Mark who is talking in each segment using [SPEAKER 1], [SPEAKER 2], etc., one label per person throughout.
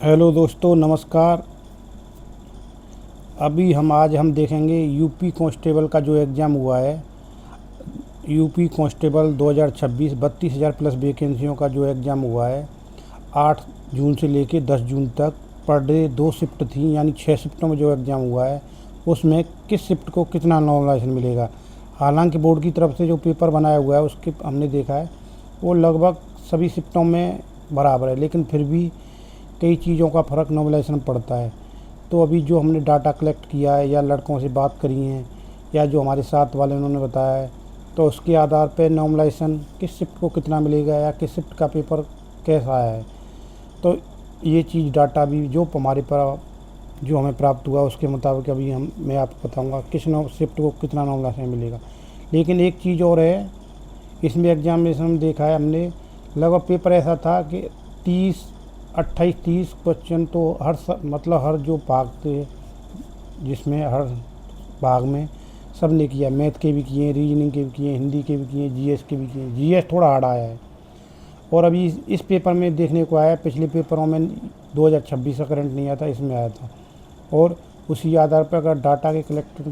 [SPEAKER 1] Hello दोस्तों, नमस्कार। अभी आज हम देखेंगे यूपी कांस्टेबल का जो एग्ज़ाम हुआ है। यूपी कांस्टेबल 2026 32,000 प्लस वैकेंसियों का जो एग्ज़ाम हुआ है 8 जून से लेके 10 जून तक। पर डे 2 शिफ्ट थी, यानी 6 शिफ्टों में जो एग्ज़ाम हुआ है उसमें किस शिफ्ट को कितना नॉमिनेशन मिलेगा। हालांकि बोर्ड की तरफ से जो पेपर बनाया हुआ है उसके हमने देखा है वो लगभग सभी शिफ्टों में बराबर है, लेकिन फिर भी कई चीज़ों का फ़र्क नॉमिनेशन पड़ता है। तो अभी जो हमने डाटा कलेक्ट किया है या लड़कों से बात करी हैं या जो हमारे साथ वाले उन्होंने बताया है, तो उसके आधार पे नॉमिनेशन किस शिफ्ट को कितना मिलेगा या किस शिफ्ट का पेपर कैसा आया है। तो ये चीज़ डाटा भी जो हमारे पर जो हमें प्राप्त हुआ उसके मुताबिक अभी मैं आपको बताऊंगा किस शिफ्ट को कितना नॉमिनेशन मिलेगा। लेकिन एक चीज़ और है, इसमें एग्जामिनेशन में देखा है हमने, लगभग पेपर ऐसा था कि 28-30 क्वेश्चन तो मतलब हर जो भाग थे, जिसमें हर भाग में सब ने किया। मैथ के भी किए, रीजनिंग के भी किए, हिंदी के भी किए, जीएस के भी किए। जीएस थोड़ा हार्ड आया है। और अभी इस पेपर में देखने को आया, पिछले पेपरों में 2026 का करंट नहीं आया था, इसमें आया था। और उसी आधार पर अगर डाटा कलेक्शन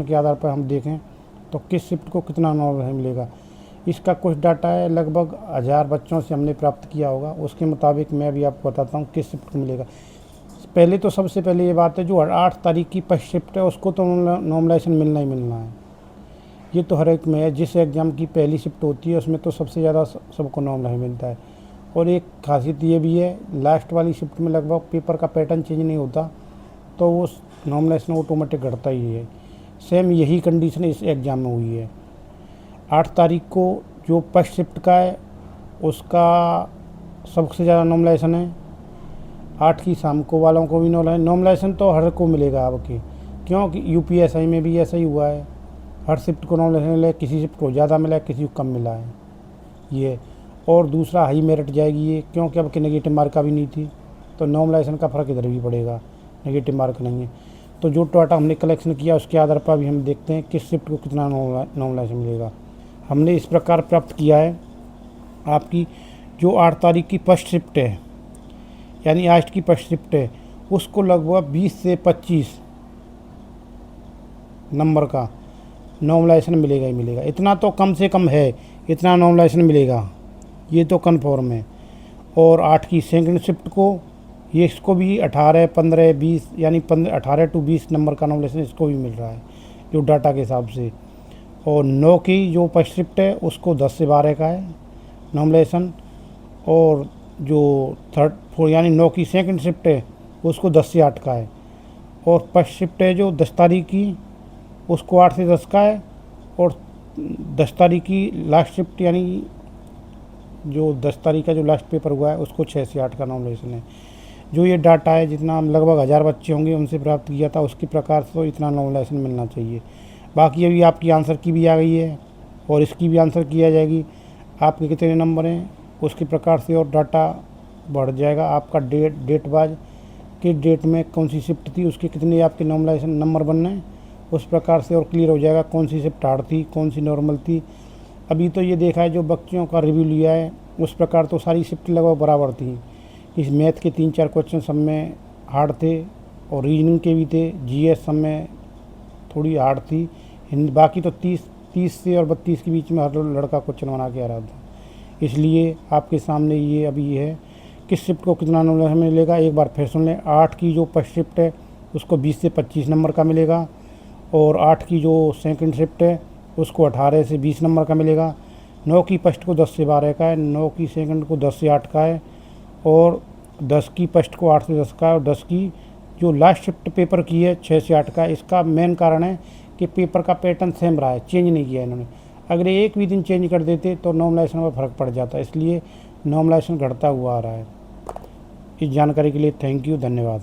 [SPEAKER 1] के आधार पर हम देखें तो किस शिफ्ट को कितना नॉलेज मिलेगा, इसका कुछ डाटा है। लगभग 1000 बच्चों से हमने प्राप्त किया होगा, उसके मुताबिक मैं अभी आपको बताता हूँ किस शिफ्ट को मिलेगा। पहले तो सबसे पहले ये बात है, जो 8 तारीख की फर्स्ट शिफ्ट है उसको तो नॉमिनेशन मिलना ही मिलना है। ये तो हर एक में है। जिस एग्ज़ाम की पहली शिफ्ट होती है उसमें तो सबसे ज़्यादा सबको नॉमिनेशन मिलता है। और एक खासियत ये भी है, लास्ट वाली शिफ्ट में लगभग पेपर का पैटर्न चेंज नहीं होता, तो वो नॉमिनेशन ऑटोमेटिक घटता ही है। सेम यही कंडीशन इस एग्ज़ाम में हुई है। 8 तारीख को जो फर्स्ट शिफ्ट का है उसका सबसे ज़्यादा नॉमिनेशन है। 8 की शाम को वालों को भी नॉमिनेशन तो हर को मिलेगा आपके, क्योंकि यूपीएसआई में भी ऐसा ही हुआ है। हर शिफ्ट को नॉमिनेशन मिला है, किसी शिफ्ट को ज़्यादा मिला है, किसी को कम मिला है ये। और दूसरा हाई मेरिट जाएगी ये, क्योंकि अब की नेगेटिव मार्क का भी नहीं थी, तो नॉमिनेशन का फ़र्क इधर भी पड़ेगा, नेगेटिव मार्क नहीं है। तो जो डाटा हमने कलेक्शन किया उसके आधार पर भी हम देखते हैं किस शिफ्ट को कितना नॉमिनेशन मिलेगा। हमने इस प्रकार प्राप्त किया है। आपकी जो 8 तारीख की फर्स्ट शिफ्ट है, यानी आज की फर्स्ट शिफ्ट है, उसको लगभग 20 से 25 नंबर का नॉमिनेशन मिलेगा ही मिलेगा। इतना तो कम से कम है, इतना नॉमिनेशन मिलेगा, ये तो कन्फर्म है। और 8 की सेकंड शिफ्ट को ये इसको भी 18, 15, 20 यानी 18 to 20 नंबर का नॉमिनेशन इसको भी मिल रहा है जो डाटा के हिसाब से। और 9 की जो फर्स्ट शिफ्ट है उसको 10 से 12 का है नॉमिनेशन। और जो थर्ड फोर यानी 9 की सेकंड शिफ्ट है उसको 10 से 8 का है। और फर्स्ट शिफ्ट है जो 10 तारीख की, उसको 8 से 10 का है। और 10 तारीख की लास्ट शिफ्ट यानी जो 10 तारीख का जो लास्ट पेपर हुआ है उसको 6 से 8 का नॉमिनेशन है। जो ये डाटा है, जितना हम लगभग 1000 बच्चे होंगे उनसे प्राप्त किया था, उसके प्रकार से तो इतना नॉमिनेशन मिलना चाहिए। बाकी अभी आपकी आंसर की भी आ गई है और इसकी भी आंसर की आ जाएगी। आपके कितने नंबर हैं उसके प्रकार से और डाटा बढ़ जाएगा। आपका डेट वाइज किस डेट में कौन सी शिफ्ट थी, उसके कितने आपके नॉमिनेशन नंबर बनने हैं, उस प्रकार से और क्लियर हो जाएगा कौन सी शिफ्ट हार्ड थी, कौन सी नॉर्मल थी। अभी तो ये देखा है, जो बच्चों का रिव्यू लिया है उस प्रकार तो सारी शिफ्ट लगभग बराबर थी। इस मैथ के 3-4 क्वेश्चन सब में हार्ड थे और रीजनिंग के भी थे। जीएस सब में थोड़ी हार्ड थी। हिंदी बाकी तो 30 से और 32 के बीच में हर लड़का क्वेश्चन बना के आ रहा था। इसलिए आपके सामने ये अभी है किस शिफ्ट को कितना नंबर मिलेगा। एक बार फिर सुन लें, 8 की जो फर्स्ट शिफ्ट है उसको 20 से 25 नंबर का मिलेगा। और 8 की जो सेकंड शिफ्ट है उसको 18 से 20 नंबर का मिलेगा। 9 की फर्स्ट को 10 से 12 का है, 9 की सेकंड को 10 से 8 का है। और 10 की फर्स्ट को 8 से 10 का है। और 10 की जो लास्ट शिफ्ट पेपर की है 6 से 8 का। इसका मेन कारण है कि पेपर का पैटर्न सेम रहा है, चेंज नहीं किया इन्होंने। अगर एक भी दिन चेंज कर देते तो नॉमिनेशन में फ़र्क पड़ जाता, इसलिए नॉमिनेशन घटता हुआ आ रहा है। इस जानकारी के लिए थैंक यू, धन्यवाद।